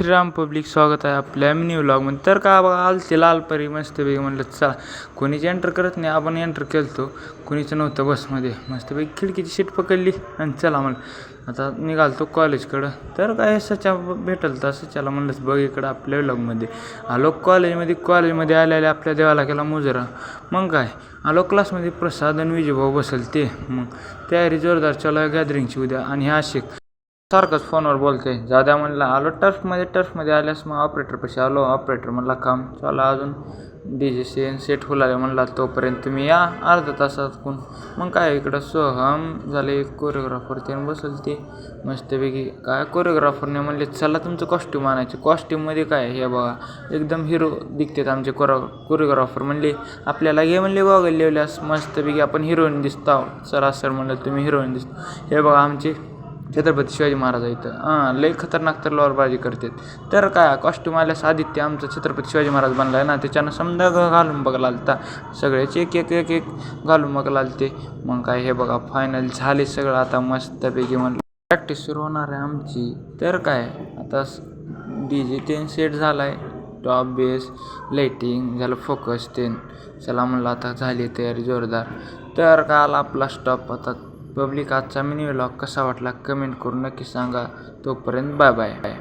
Shriram public, स्वागत आहे आपल्या मिनी व्लॉगमध्ये. तर का बघा आलते लालपरी मस्तपैकी म्हणलं चला, कोणीच एंटर करत नाही, आपण एंटर केलतो, कोणीच नव्हतं बसमध्ये. मस्तपैकी खिडकीची सीट पकडली आणि चला म्हणलं आता निघालतो कॉलेजकडं. तर काय सच्या भेटल तर सच्याला म्हणलंच बघ इकडं आपल्या व्लॉगमध्ये आलो. कॉलेजमध्ये आलेल्या आपल्या देवाला केला मुजरा. मग काय आलो क्लासमध्ये, प्रसाद आणि विजयभाऊ बसेल ते. मग तयारी जोरदार चालू आहे गॅदरिंगची उद्या. आणि हा आशिक सारखंच फोनवर बोलते, जाद्या म्हणला आलो टर्फमध्ये आल्यास मग ऑपरेटरपाशी आलो. ऑपरेटर म्हणला काम चालू अजून DJ सेट फुलाले म्हणला तोपर्यंत तुम्ही या अर्धा तासात कोण. मग काय इकडं सोहम झाले कोरिओग्राफर त्यानं बसल ते मस्तपैकी. काय कोरिओग्राफरने म्हणले चला तुमचं कॉस्ट्यूम आणायचं. कॉस्ट्यूममध्ये काय हे बघा एकदम हिरो दिसतात आमचे कोरिओग्राफर. म्हणले आपल्याला घे म्हणले गॉगल लिहिल्यास मस्तपैकी आपण हिरोईन दिसतो. सर म्हणलं तुम्ही हिरोईन दिसतो. हे बघा आमचे छत्रपती शिवाजी महाराज इथं लई खतरनाक तलवारबाजी करतात. तर काय कॉस्ट्यूम आल्यास आदित्य आमचं छत्रपती शिवाजी महाराज बनला आहे ना, त्याच्यानं समजा घालून बघायला आलता. सगळ्याचे एक घालून बघायला आलते. मग काय हे बघा फायनल झाले सगळं. आता मस्तपैकी म्हणलं प्रॅक्टिस सुरू होणार आहे आमची. तर काय आता DJ ते सेट झाला आहे, टॉप बेस लाईटिंग झालं, फोकस ते चला म्हणलं आता झाली तयारी जोरदार. तर काय आला आपला स्टॉप. आता पब्लिक आजचा मिनी व्लॉग कसा वाटला कमेंट करून नक्की सांगा. तोपर्यंत बाय बाय.